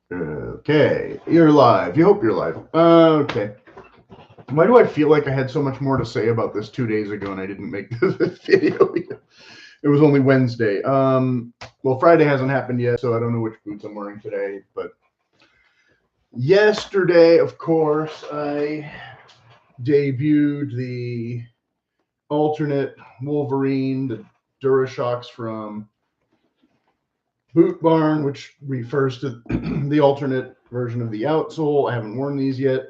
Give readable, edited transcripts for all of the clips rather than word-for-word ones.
Okay, you're live. You hope you're live. Okay. Why do I feel like I had so much more to say about this 2 days ago and I didn't make this video? It was only Wednesday. Well, Friday hasn't happened yet, so I don't know which boots I'm wearing today. But yesterday, of course, I debuted the alternate Wolverine, the Durashocks from Boot Barn, which refers to the alternate version of the outsole. I haven't worn these yet,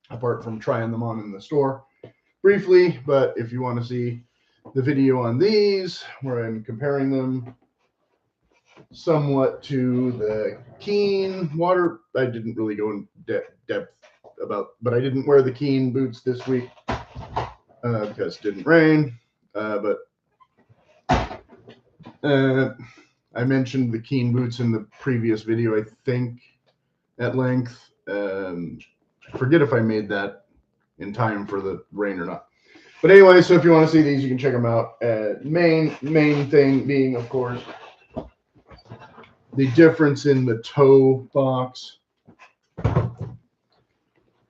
apart from trying them on in the store briefly. But if you want to see the video on these, where I'm comparing them somewhat to the Keen water, I didn't really go in depth about, but I didn't wear the Keen boots this week because it didn't rain. But I mentioned the Keen boots in the previous video, I think, at length. Forget if I made that in time for the rain or not. But anyway, so if you want to see these, you can check them out. Main thing being, of course, the difference in the toe box.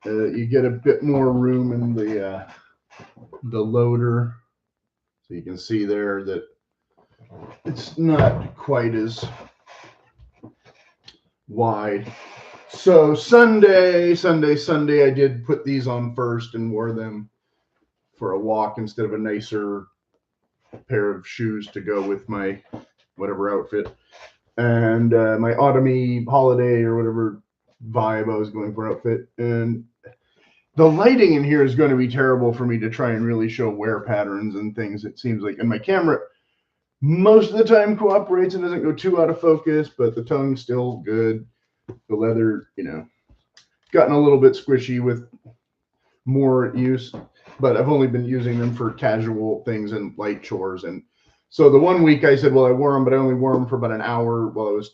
You get a bit more room in the loader. So you can see there that it's not quite as wide. So Sunday, I did put these on first and wore them for a walk instead of a nicer pair of shoes to go with my whatever outfit. And my autumny holiday or whatever vibe I was going for outfit. And the lighting in here is going to be terrible for me to try and really show wear patterns and things, it seems like. And my camera most of the time cooperates and doesn't go too out of focus, but the tone's still good. The leather, gotten a little bit squishy with more use, but I've only been using them for casual things and light chores. And so the one week I said, well, I wore them, but I only wore them for about an hour while I was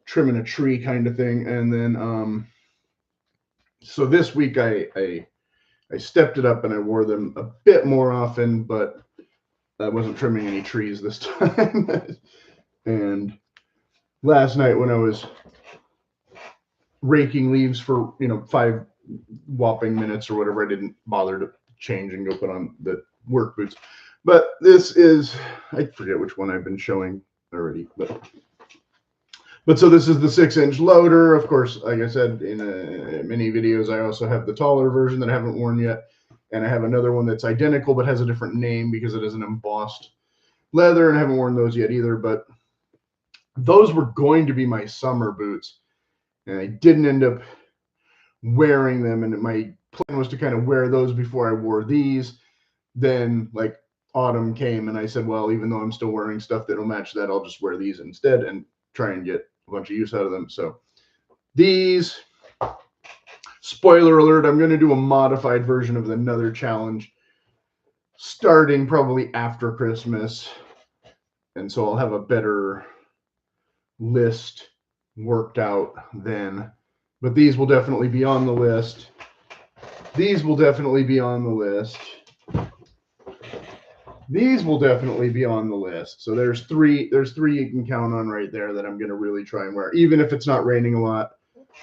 trimming a tree kind of thing. And then, so this week I stepped it up and I wore them a bit more often, but I wasn't trimming any trees this time. And last night when I was raking leaves for 5 whopping minutes or whatever, I didn't bother to change and go put on the work boots. But this is, I forget which one I've been showing already, but so this is the 6-inch loader. Of course, like I said in many videos, I also have the taller version that I haven't worn yet, and I have another one that's identical but has a different name because it is an embossed leather, and I haven't worn those yet either. But those were going to be my summer boots, and I didn't end up wearing them, and my plan was to kind of wear those before I wore these. Then like autumn came and I said, well, even though I'm still wearing stuff that'll match that, I'll just wear these instead and try and get a bunch of use out of them. So these, spoiler alert, I'm going to do a modified version of another challenge starting probably after Christmas, and so I'll have a better list worked out then. But these will definitely be on the list. These will definitely be on the list. These will definitely be on the list. So there's three you can count on right there that I'm going to really try and wear, even if it's not raining a lot.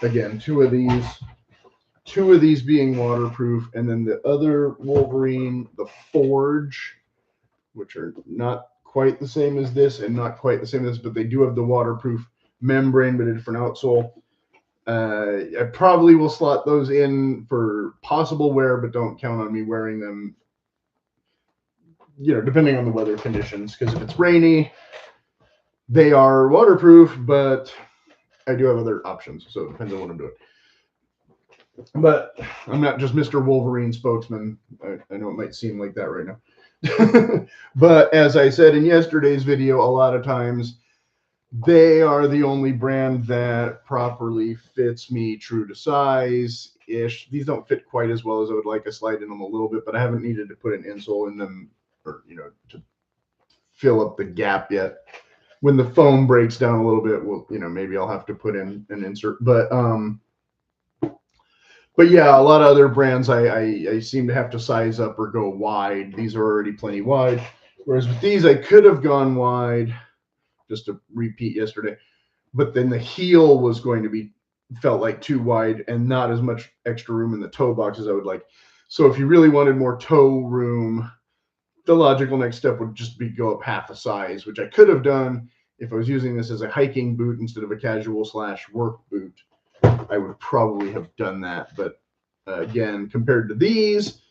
Again, two of these being waterproof, and then the other Wolverine, the Forge, which are not quite the same as this and not quite the same as this, but they do have the waterproof membrane, but a different outsole. I probably will slot those in for possible wear, but don't count on me wearing them, depending on the weather conditions, because if it's rainy, they are waterproof, but I do have other options, so it depends on what I'm doing. But I'm not just Mr. Wolverine spokesman. I know it might seem like that right now. But as I said in yesterday's video, a lot of times they are the only brand that properly fits me true to size-ish. These don't fit quite as well as I would like. I slide in them a little bit, but I haven't needed to put an insole in them or, to fill up the gap yet. When the foam breaks down a little bit, well, maybe I'll have to put in an insert. But yeah, a lot of other brands I seem to have to size up or go wide. These are already plenty wide. Whereas with these, I could have gone wide, just to repeat yesterday. but then the heel was going to be felt like too wide and not as much extra room in the toe box as I would like. So if you really wanted more toe room, the logical next step would just be go up half a size, which I could have done if I was using this as a hiking boot instead of a casual / work boot. I would probably have done that. But again, compared to these,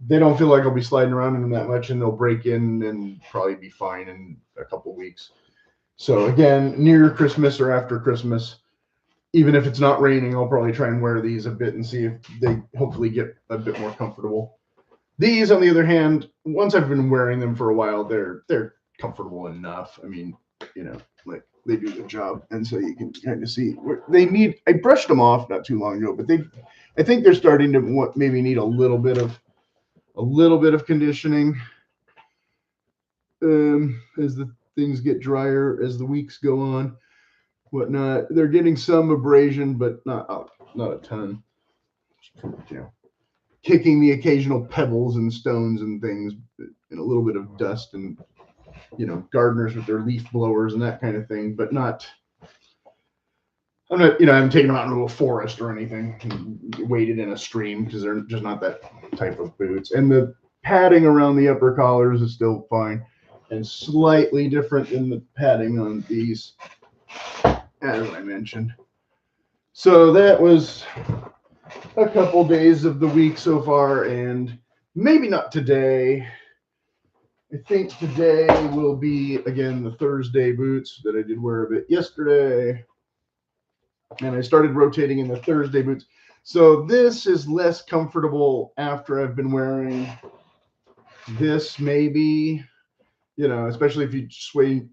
they don't feel like I'll be sliding around in them that much, and they'll break in and probably be fine in a couple weeks. So again, near Christmas or after Christmas, even if it's not raining, I'll probably try and wear these a bit and see if they hopefully get a bit more comfortable. These, on the other hand, once I've been wearing them for a while, they're comfortable enough. I mean, you know, like they do the job, and so you can kind of see where they need. I brushed them off not too long ago, but I think they're starting to maybe need a little bit of conditioning as the things get drier, as the weeks go on, whatnot. They're getting some abrasion, but not a ton. You know, kicking the occasional pebbles and stones and things, and a little bit of dust, and you know, gardeners with their leaf blowers and that kind of thing, but not. I'm not, you know, I haven't taken them out into a forest or anything and waded in a stream because they're just not that type of boots. And the padding around the upper collars is still fine and slightly different than the padding on these, as I mentioned. So that was a couple days of the week so far, and maybe not today. I think today will be, again, the Thursday boots that I did wear a bit yesterday. And I started rotating in the Thursday boots. So this is less comfortable after I've been wearing this, maybe, you know, especially if you switch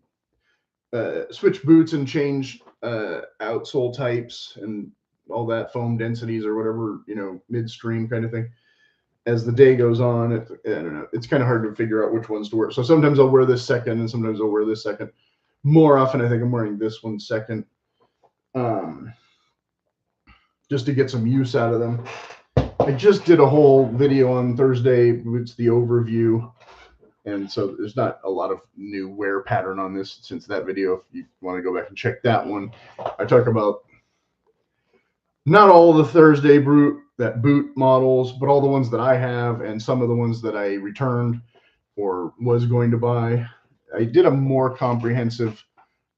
boots and change outsole types and all that, foam densities or whatever, you know, midstream kind of thing. As the day goes on, I don't know, it's kind of hard to figure out which ones to wear. So sometimes I'll wear this second, and sometimes I'll wear this second. More often, I think I'm wearing this one second, just to get some use out of them. I just did a whole video on Thursday. It's the overview, and so there's not a lot of new wear pattern on this since that video. If you want to go back and check that one, I talk about not all the Thursday boot models, but all the ones that I have and some of the ones that I returned or was going to buy. I did a more comprehensive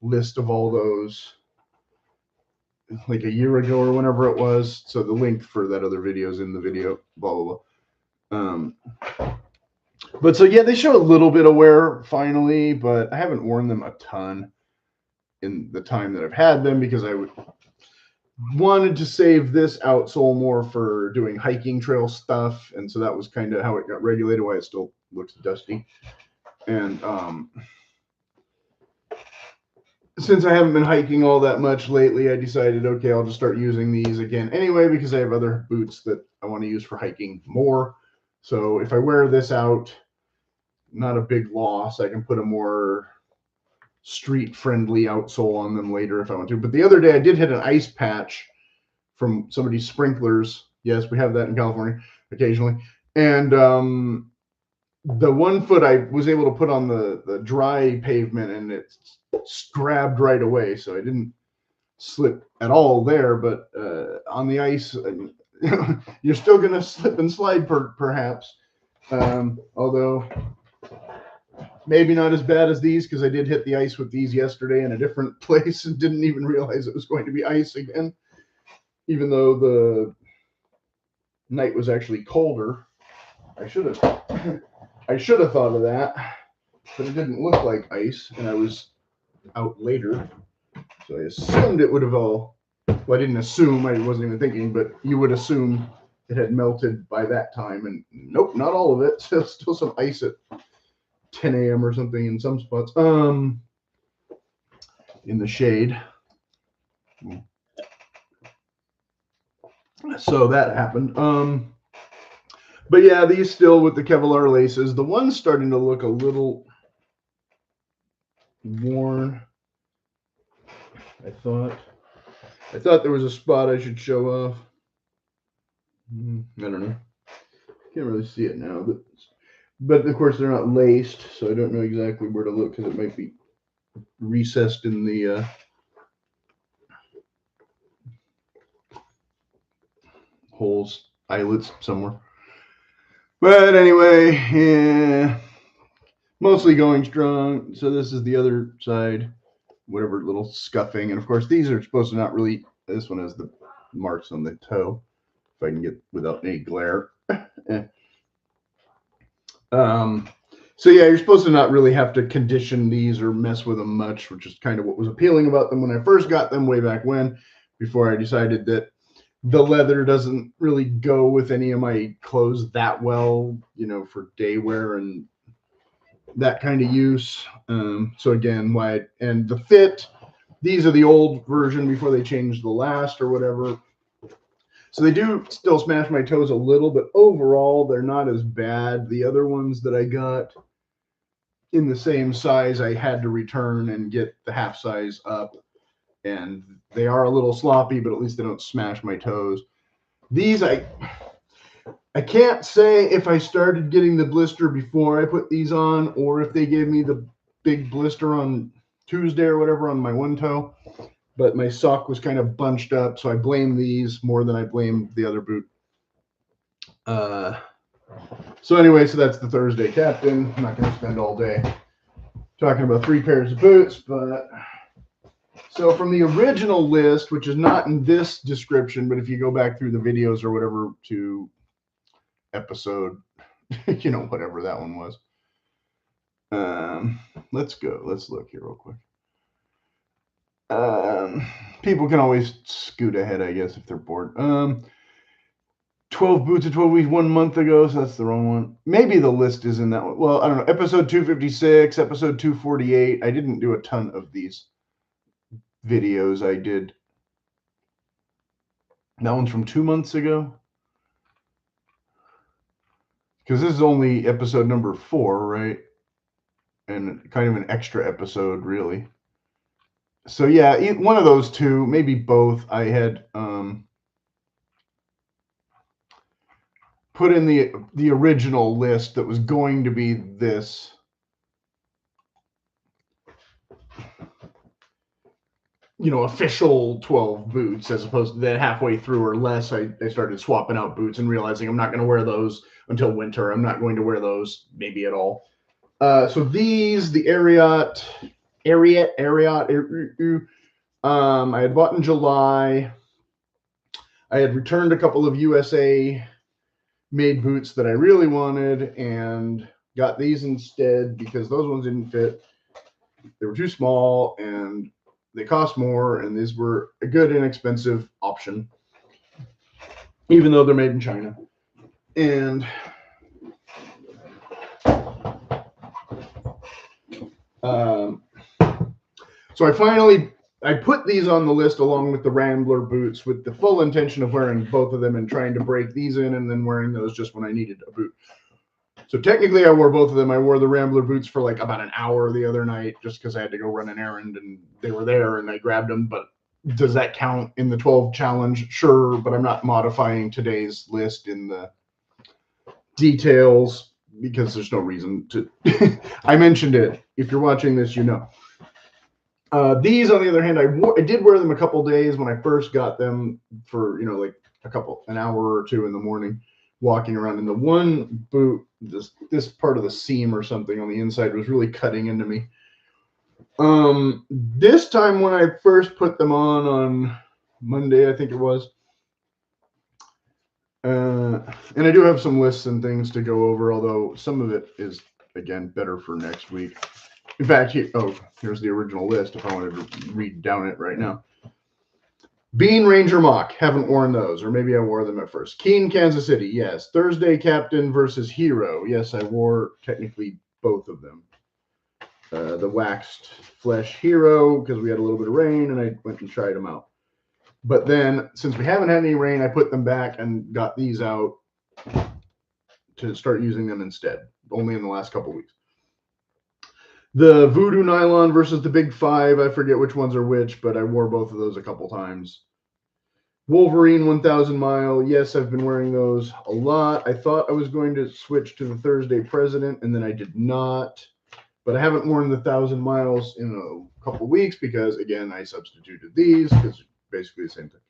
list of all those like a year ago or whenever it was. So the link for that other video is in the video, blah, blah, blah. But so, yeah, they show a little bit of wear finally, but I haven't worn them a ton in the time that I've had them because I wanted to save this outsole more for doing hiking trail stuff, and so that was kind of how it got regulated, why it still looks dusty. And since I haven't been hiking all that much lately, I decided, okay, I'll just start using these again anyway, because I have other boots that I want to use for hiking more. So if I wear this out, not a big loss. I can put a more street-friendly outsole on them later if I want to. But the other day I did hit an ice patch from somebody's sprinklers. Yes, we have that in California occasionally. And the one foot I was able to put on the dry pavement, and it grabbed right away. So I didn't slip at all there. But on the ice, you're still going to slip and slide perhaps. Although maybe not as bad as these, because I did hit the ice with these yesterday in a different place and didn't even realize it was going to be ice again, even though the night was actually colder. I should have thought of that, but it didn't look like ice, and I was out later, so I assumed it would have all. Well, I didn't assume. I wasn't even thinking, but you would assume it had melted by that time, and nope, not all of it. Still some ice at 10 a.m. or something in some spots. In the shade. So that happened. But yeah, these still with the Kevlar laces. The one's starting to look a little worn. I thought there was a spot I should show off. I don't know. Can't really see it now, but of course they're not laced, so I don't know exactly where to look because it might be recessed in the holes, eyelets somewhere. But anyway, yeah, mostly going strong. So this is the other side, whatever little scuffing. And of course, these are supposed to not really, this one has the marks on the toe, if I can get without any glare. So yeah, you're supposed to not really have to condition these or mess with them much, which is kind of what was appealing about them when I first got them way back when, before I decided that the leather doesn't really go with any of my clothes that well, you know, for day wear and that kind of use. So again, and the fit, these are the old version before they changed the last or whatever. So they do still smash my toes a little, but overall they're not as bad. The other ones that I got in the same size, I had to return and get the half size up, and they are a little sloppy, but at least they don't smash my toes. These, I can't say if I started getting the blister before I put these on, or if they gave me the big blister on Tuesday or whatever on my one toe, but my sock was kind of bunched up, so I blame these more than I blame the other boot. So anyway, so that's the Thursday captain. I'm not going to spend all day talking about 3 pairs of boots, but so from the original list, which is not in this description, but if you go back through the videos or whatever to episode, you know, whatever that one was. Let's go. Let's look here real quick. People can always scoot ahead, I guess, if they're bored. 12 boots of 12 weeks 1 month ago, so that's the wrong one. Maybe the list is in that one. Well, I don't know. Episode 256, episode 248. I didn't do a ton of these videos. I did. That one's from 2 months ago. Because this is only episode number 4, right? And kind of an extra episode, really. So yeah, one of those two, maybe both, I had put in the original list that was going to be this. You know, official 12 boots, as opposed to that halfway through or less, I started swapping out boots and realizing I'm not going to wear those until winter. I'm not going to wear those maybe at all. So these, the Ariat, I had bought in July. I had returned a couple of USA made boots that I really wanted and got these instead because those ones didn't fit. They were too small and they cost more, and these were a good inexpensive option, even though they're made in China. And so I put these on the list along with the Rambler boots with the full intention of wearing both of them and trying to break these in and then wearing those just when I needed a boot. So technically I wore both of them. I wore the Rambler boots for like about an hour the other night just because I had to go run an errand and they were there and I grabbed them. But does that count in the 12 challenge? Sure, but I'm not modifying today's list in the details because there's no reason to. I mentioned it. If you're watching this, you know. These, on the other hand, I did wear them a couple days when I first got them for, you know, like an hour or two in the morning, walking around. And the one boot, this part of the seam or something on the inside was really cutting into me. This time when I first put them on Monday, I think it was. And I do have some lists and things to go over, although some of it is, again, better for next week. In fact, here's the original list if I wanted to read down it right now. Bean Ranger Mock, haven't worn those, or maybe I wore them at first. Keene, Kansas City, yes. Thursday Captain versus Hero, yes, I wore technically both of them. The waxed flesh Hero, because we had a little bit of rain, and I went and tried them out. But then, since we haven't had any rain, I put them back and got these out to start using them instead, only in the last couple weeks. The Voodoo Nylon versus the Big Five. I forget which ones are which, but I wore both of those a couple times. Wolverine 1000 Mile. Yes, I've been wearing those a lot. I thought I was going to switch to the Thursday President, and then I did not. But I haven't worn the 1000 Miles in a couple weeks because, again, I substituted these because it's basically the same thing.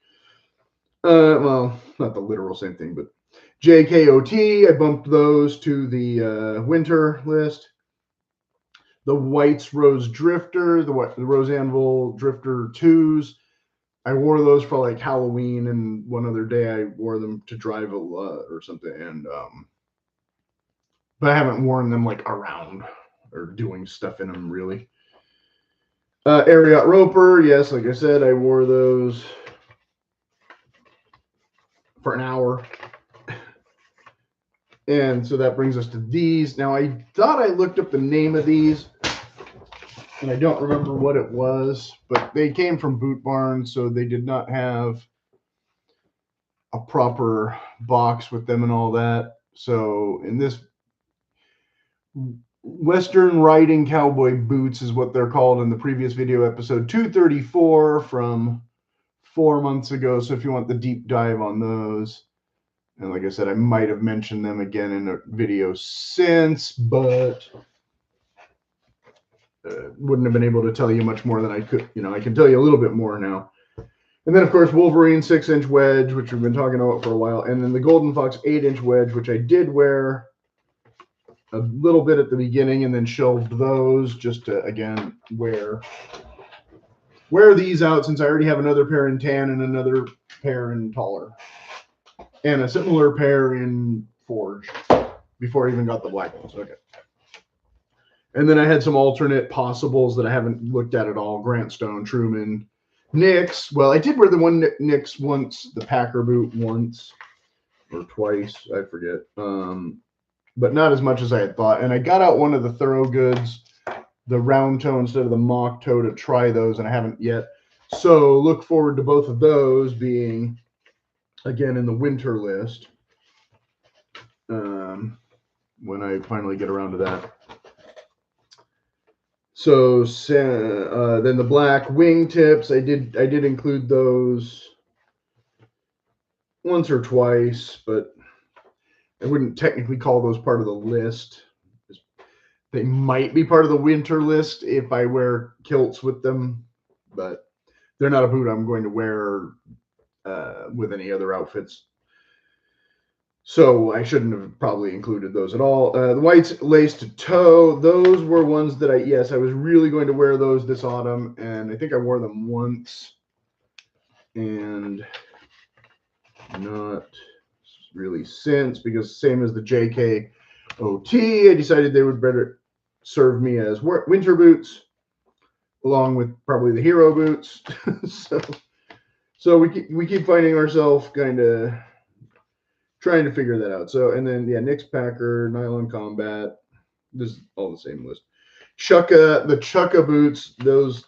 Well, not the literal same thing, but JKOT, I bumped those to the winter list. The Whites Rose Drifter, the Rose Anvil Drifter 2s. I wore those for like Halloween, and one other day I wore them to drive or something. And but I haven't worn them like around or doing stuff in them really. Ariat Roper, yes, like I said, I wore those for an hour. And so that brings us to these. Now, I thought I looked up the name of these, and I don't remember what it was, but they came from Boot Barn, so they did not have a proper box with them and all that. So in this Western Riding Cowboy boots is what they're called in the previous video, episode 234 from 4 months ago. So if you want the deep dive on those, and like I said, I might have mentioned them again in a video since, but wouldn't have been able to tell you much more than I could. You know, I can tell you a little bit more now. And then, of course, Wolverine 6-inch wedge, which we've been talking about for a while. And then the Golden Fox 8-inch wedge, which I did wear a little bit at the beginning and then shelved those just to, again, wear these out since I already have another pair in tan and another pair in taller. And a similar pair in forge before I even got the black ones. Okay. And then I had some alternate possibles that I haven't looked at all. Grant Stone, Truman, Knicks. Well, I did wear the one Knicks once, the Packer boot once or twice. I forget. But not as much as I had thought. And I got out one of the Thorogoods, the round toe instead of the mock toe, to try those, and I haven't yet. So look forward to both of those being, again, in the winter list when I finally get around to that. So then the black wingtips, I did include those once or twice, but I wouldn't technically call those part of the list. They might be part of the winter list if I wear kilts with them, but they're not a boot I'm going to wear with any other outfits. So I shouldn't have probably included those at all. The whites laced toe, those were ones that I was really going to wear those this autumn, and I think I wore them once, and not really since, because same as the JKOT, I decided they would better serve me as winter boots, along with probably the hero boots. so we keep finding ourselves kind of trying to figure that out. So, and then, yeah, Nick's Packer, Nylon Combat. This is all the same list. The Chukka boots, those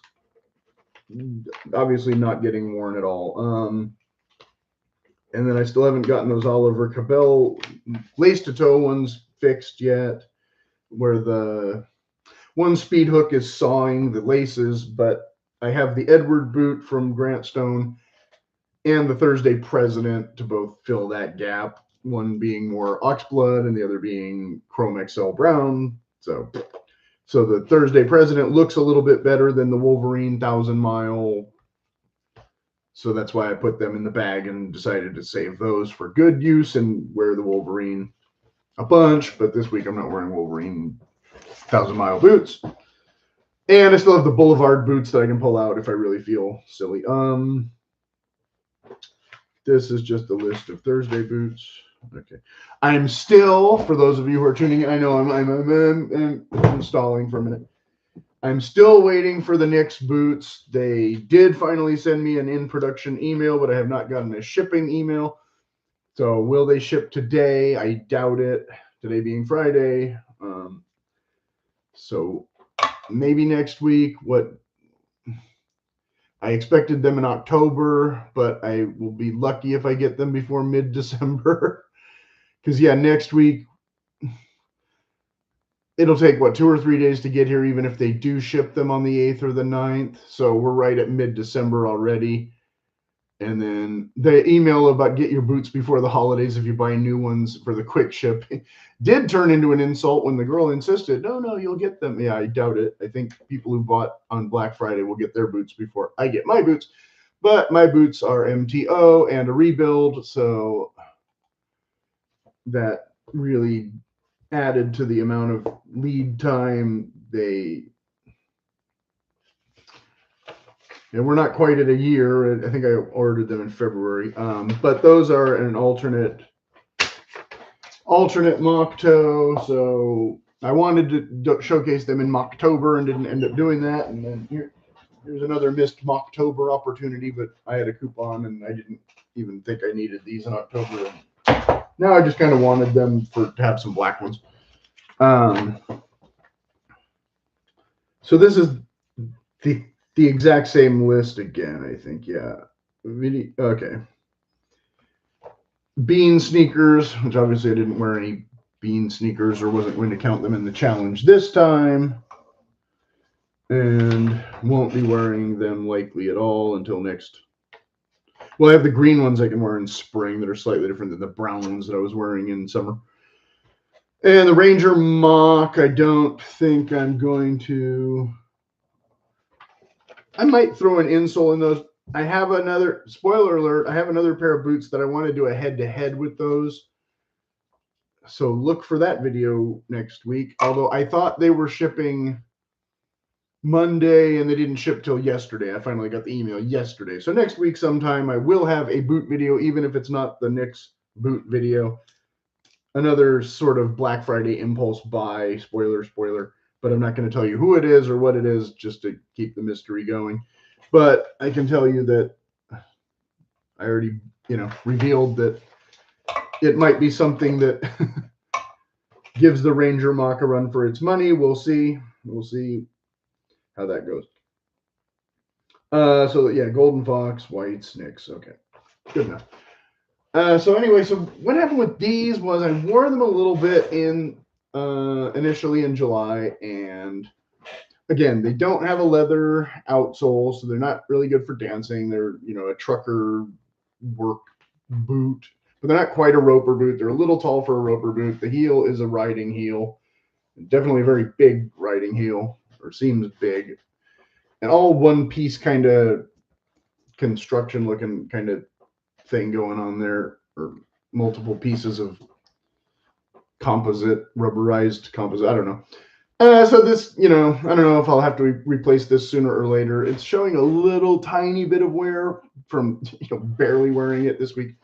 obviously not getting worn at all. And then I still haven't gotten those Oliver Cabell lace-to-toe ones fixed yet, where the one speed hook is sawing the laces, but I have the Edward boot from Grant Stone and the Thursday President to both fill that gap, one being more oxblood and the other being chrome XL brown. So the Thursday President looks a little bit better than the Wolverine 1,000 Mile. So that's why I put them in the bag and decided to save those for good use and wear the Wolverine a bunch. But this week I'm not wearing Wolverine 1,000 Mile boots. And I still have the Boulevard boots that I can pull out if I really feel silly. This is just a list of Thursday boots. Okay. I'm still, for those of you who are tuning in, I know I'm stalling for a minute. I'm still waiting for the Knicks boots. They did finally send me an in-production email, but I have not gotten a shipping email. So will they ship today? I doubt it, today being Friday. So maybe next week. I expected them in October, but I will be lucky if I get them before mid-December. Because, yeah, next week, it'll take, 2 or 3 days to get here, even if they do ship them on the 8th or the 9th. So we're right at mid-December already. And then the email about get your boots before the holidays if you buy new ones for the quick ship did turn into an insult when the girl insisted, no, you'll get them. Yeah, I doubt it. I think people who bought on Black Friday will get their boots before I get my boots. But my boots are MTO and a rebuild, so that really added to the amount of lead time. And we're not quite at a year. I think I ordered them in February. But those are an alternate mock toe. So I wanted to showcase them in Mocktober and didn't end up doing that. And then here's another missed Mocktober opportunity, but I had a coupon and I didn't even think I needed these in October. And now I just kind of wanted them to have some black ones. So this is the exact same list again, I think. Yeah. Okay. Bean sneakers, which obviously I didn't wear any bean sneakers or wasn't going to count them in the challenge this time. And won't be wearing them likely at all until next. Well, I have the green ones I can wear in spring that are slightly different than the brown ones that I was wearing in summer. And the Ranger mock, I don't think I'm going to. I might throw an insole in those. I have another, spoiler alert, I have another pair of boots that I want to do a head-to-head with those. So look for that video next week. Although I thought they were shipping Monday and they didn't ship till yesterday. I finally got the email yesterday. So next week sometime I will have a boot video, even if it's not the Nick's boot video. Another sort of Black Friday impulse buy, spoiler, but I'm not going to tell you who it is or what it is just to keep the mystery going. But I can tell you that I already, revealed that it might be something that gives the Ranger mock a run for its money. We'll see. We'll see how that goes. So yeah, Golden Fox, Whites, Nicks. Okay, good enough. So anyway, so what happened with these was I wore them a little bit initially in July, and again, they don't have a leather outsole, so they're not really good for dancing. They're, a trucker work boot, but they're not quite a roper boot. They're a little tall for a roper boot. The heel is a riding heel, definitely a very big riding heel, or seems big, and all one piece kind of construction looking kind of thing going on there, or multiple pieces of rubberized composite. I don't know. So this, I don't know if I'll have to replace this sooner or later. It's showing a little tiny bit of wear from barely wearing it this week.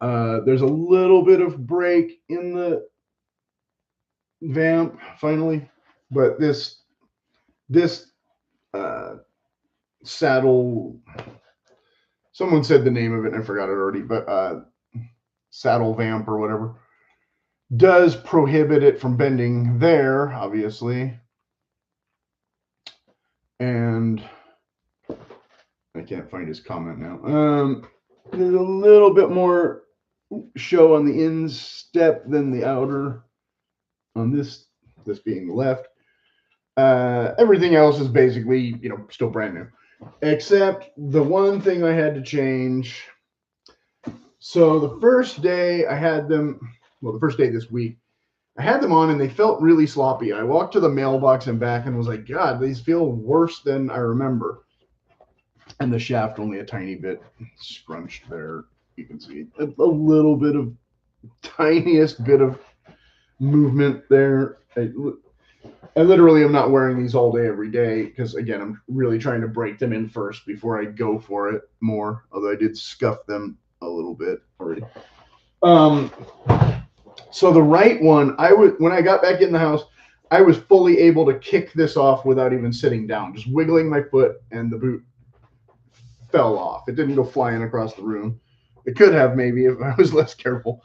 There's a little bit of break in the vamp finally, but this saddle, someone said the name of it and I forgot it already, but saddle vamp or whatever, does prohibit it from bending there, obviously. And I can't find his comment now. There's a little bit more show on the instep than the outer on this being the left. Everything else is basically, still brand new, except the one thing I had to change. So the first day I had them, the first day this week, I had them on and they felt really sloppy. I walked to the mailbox and back and was like, God, these feel worse than I remember. And the shaft only a tiny bit scrunched there. You can see a little bit of tiniest bit of movement there. I literally am not wearing these all day every day because, again, I'm really trying to break them in first before I go for it more, although I did scuff them a little bit already. So the right one, when I got back in the house, I was fully able to kick this off without even sitting down, just wiggling my foot, and the boot fell off. It didn't go flying across the room. It could have, maybe, if I was less careful.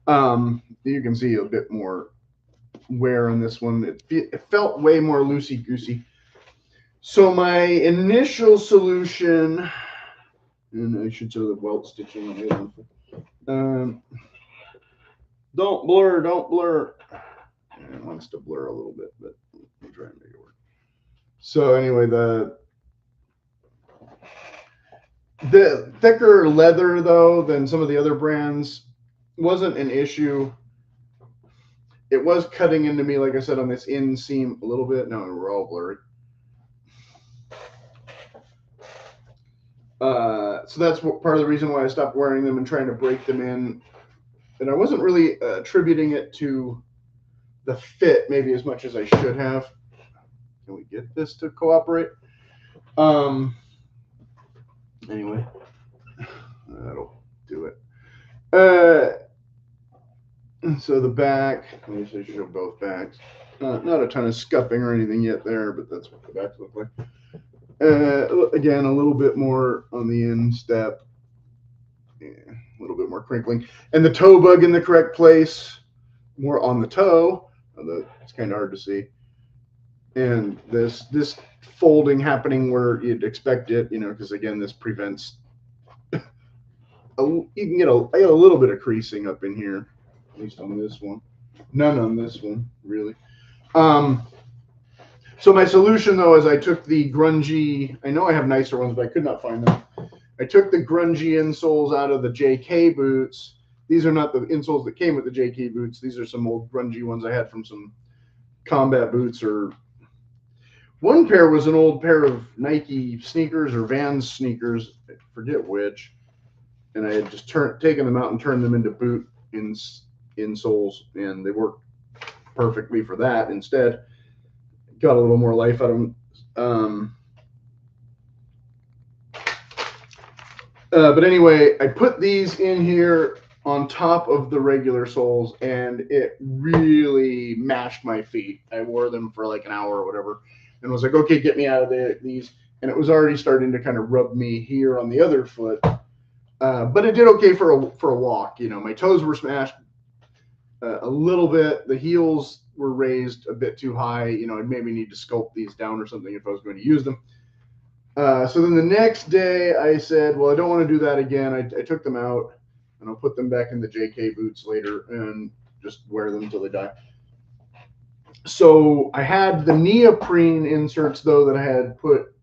You can see a bit more wear on this one. It felt way more loosey-goosey. So my initial solution, and I should show the welt stitching on it. Don't blur. It wants to blur a little bit, but we'll try and make it work. So anyway, the thicker leather, though, than some of the other brands wasn't an issue. It was cutting into me, like I said, on this inseam a little bit. No, we're all blurry. So that's part of the reason why I stopped wearing them and trying to break them in. And I wasn't really attributing it to the fit maybe as much as I should have. Can we get this to cooperate? Anyway, that'll do it. So the back, let me show both backs. Not a ton of scuffing or anything yet there, but that's what the backs look like. Again, a little bit more on the instep. Yeah, a little bit more crinkling. And the toe bug in the correct place, more on the toe. It's kind of hard to see. And this folding happening where you'd expect it, because again, this prevents. You can get I got a little bit of creasing up in here, at least on this one. None on this one, really. So my solution though is I took the grungy. I know I have nicer ones, but I could not find them. I took the grungy insoles out of the JK boots. These are not the insoles that came with the JK boots. These are some old grungy ones I had from some combat boots, or one pair was an old pair of Nike sneakers or Vans sneakers. I forget which. And I had just taken them out and turned them into boot insoles, and they worked perfectly for that. Instead, got a little more life out of them. But anyway, I put these in here on top of the regular soles, and it really mashed my feet. I wore them for like an hour or whatever, and was like, okay, get me out of these. And it was already starting to kind of rub me here on the other foot. But it did okay for a walk. My toes were smashed a little bit. The heels were raised a bit too high. I'd maybe need to sculpt these down or something if I was going to use them. So then the next day I said, well, I don't want to do that again. I took them out, and I'll put them back in the JK boots later and just wear them until they die. So I had the neoprene inserts, though, that I had put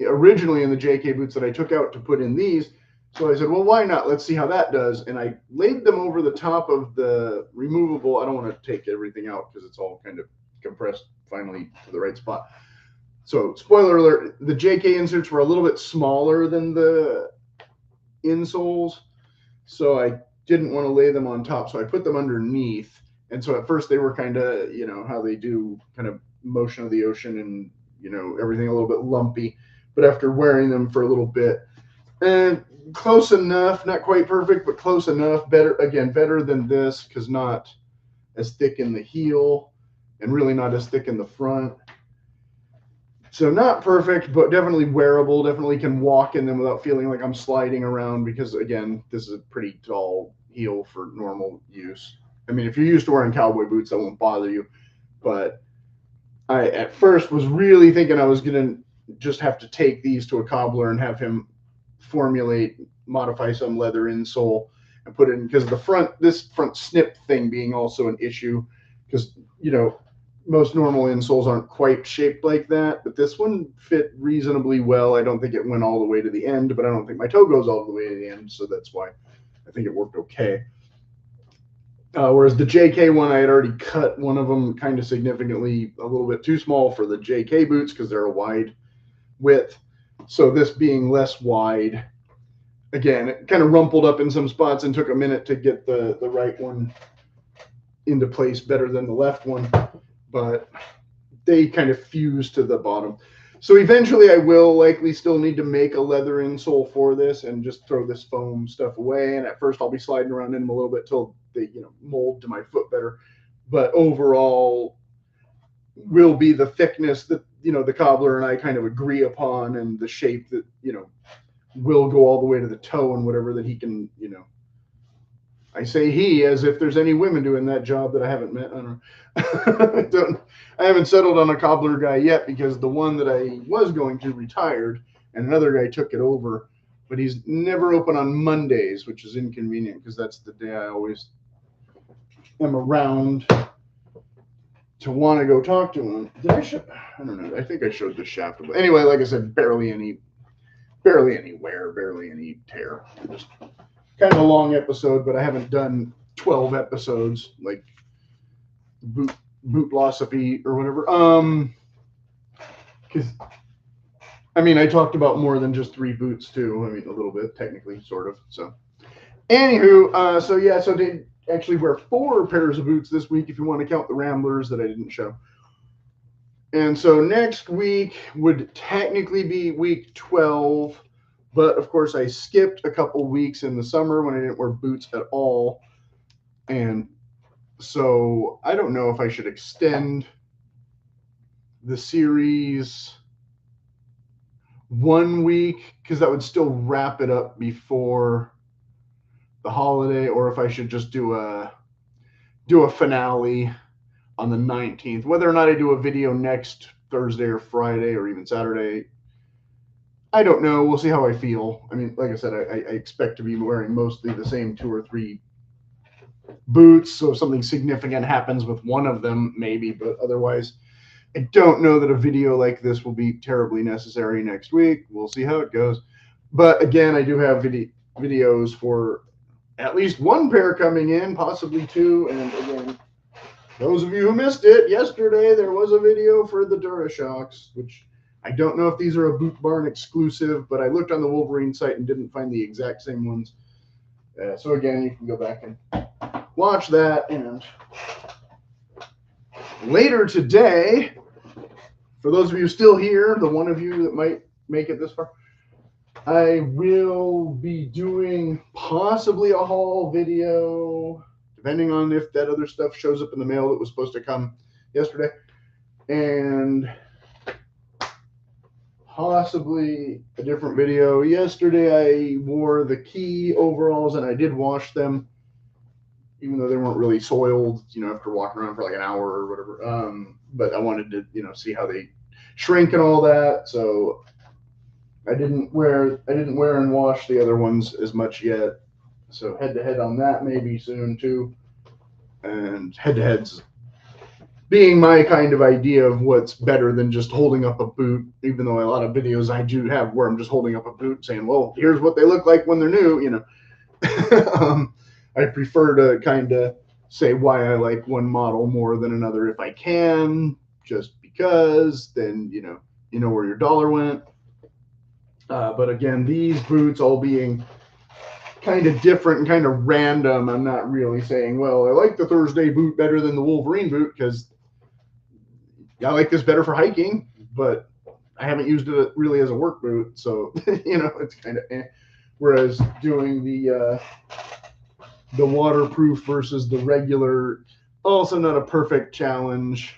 originally in the JK boots that I took out to put in these. So I said, well, why not? Let's see how that does. And I laid them over the top of the removable. I don't want to take everything out because it's all kind of compressed finally to the right spot. So spoiler alert, the JK inserts were a little bit smaller than the insoles. So I didn't want to lay them on top. So I put them underneath. And so at first they were kind of, how they do, kind of motion of the ocean and, everything a little bit lumpy. But after wearing them for a little bit, and close enough, not quite perfect, but close enough. Better than this, because not as thick in the heel and really not as thick in the front. So not perfect, but definitely wearable. Definitely can walk in them without feeling like I'm sliding around, because again, this is a pretty tall heel for normal use. I mean, if you're used to wearing cowboy boots, that won't bother you. But I at first was really thinking I was going to just have to take these to a cobbler and have him modify some leather insole and put it in, because this front snip thing being also an issue, because most normal insoles aren't quite shaped like that, but this one fit reasonably well. I don't think it went all the way to the end, but I don't think my toe goes all the way to the end, so that's why I think it worked okay. Whereas the JK one, I had already cut one of them kind of significantly a little bit too small for the JK boots because they're a wide width. So this being less wide, again, it kind of rumpled up in some spots and took a minute to get the right one into place better than the left one, but they kind of fuse to the bottom. So eventually I will likely still need to make a leather insole for this and just throw this foam stuff away. And at first I'll be sliding around in them a little bit till they mold to my foot better. But overall will be the thickness that the cobbler and I kind of agree upon, and the shape that will go all the way to the toe and whatever that he can I say he as if there's any women doing that job that I haven't met. I don't know. I haven't settled on a cobbler guy yet, because the one that I was going to retired and another guy took it over, but he's never open on Mondays, which is inconvenient because that's the day I always am around to want to go talk to him. Did I show? I don't know. I think I showed the shaft. But anyway, like I said, barely any wear, barely any tear. Just kind of a long episode, but I haven't done 12 episodes like Bootlosophy or whatever. Because I mean, I talked about more than just 3 boots too. I mean, a little bit, technically, sort of. So, anywho, so yeah, so they actually wear 4 pairs of boots this week if you want to count the Ramblers that I didn't show. And so next week would technically be week 12, but of course I skipped a couple weeks in the summer when I didn't wear boots at all. And so I don't know if I should extend the series 1 week, because that would still wrap it up before the holiday, or if I should just do a finale on the 19th. Whether or not I do a video next Thursday or Friday or even Saturday, I don't know. We'll see how I feel. I mean, like I said, I expect to be wearing mostly the same 2 or 3 boots. So if something significant happens with one of them, maybe, but otherwise, I don't know that a video like this will be terribly necessary next week. We'll see how it goes. But again, I do have videos for at least 1 pair coming in, possibly 2. And again, those of you who missed it, yesterday there was a video for the Durashocks, which I don't know if these are a Boot Barn exclusive, but I looked on the Wolverine site and didn't find the exact same ones. So again, you can go back and watch that. And later today, for those of you still here, the one of you that might make it this far, I will be doing possibly a haul video, depending on if that other stuff shows up in the mail that was supposed to come yesterday, and possibly a different video. Yesterday I wore the Key overalls and I did wash them, even though they weren't really soiled, after walking around for like an hour or whatever. But I wanted to, see how they shrink and all that. So I didn't wear and wash the other ones as much yet. So head to head on that maybe soon too. And head to heads being my kind of idea of what's better than just holding up a boot, even though a lot of videos I do have where I'm just holding up a boot saying, well, here's what they look like when they're new, I prefer to kind of say why I like one model more than another if I can, just because then, you know where your dollar went. But again, these boots all being kind of different and kind of random, I'm not really saying, well, I like the Thursday boot better than the Wolverine boot because I like this better for hiking, but I haven't used it really as a work boot. So, it's kind of Whereas doing the waterproof versus the regular, also not a perfect challenge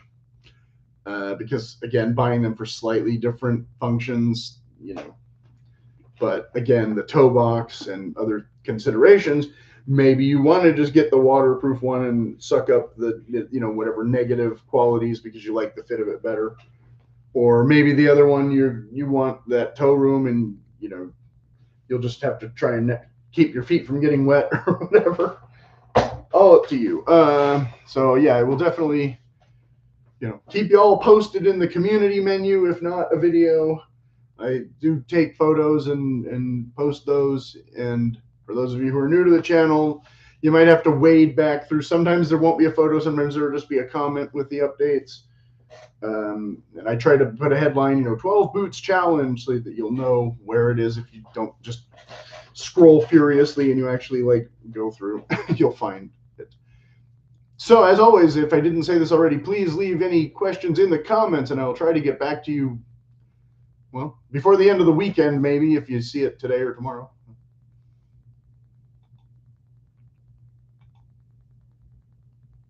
because, again, buying them for slightly different functions, But again, the toe box and other considerations, maybe you want to just get the waterproof one and suck up the whatever negative qualities because you like the fit of it better. Or maybe the other one, you want that toe room and, you'll just have to try and keep your feet from getting wet or whatever. All up to you. So yeah, I will definitely, keep you all posted in the community menu, if not a video. I do take photos and post those. And for those of you who are new to the channel, you might have to wade back through. Sometimes there won't be a photo. Sometimes there will just be a comment with the updates. And I try to put a headline, 12 boots challenge, so that you'll know where it is. If you don't just scroll furiously and you actually go through, you'll find it. So as always, if I didn't say this already, please leave any questions in the comments and I'll try to get back to you, well, before the end of the weekend, maybe, if you see it today or tomorrow.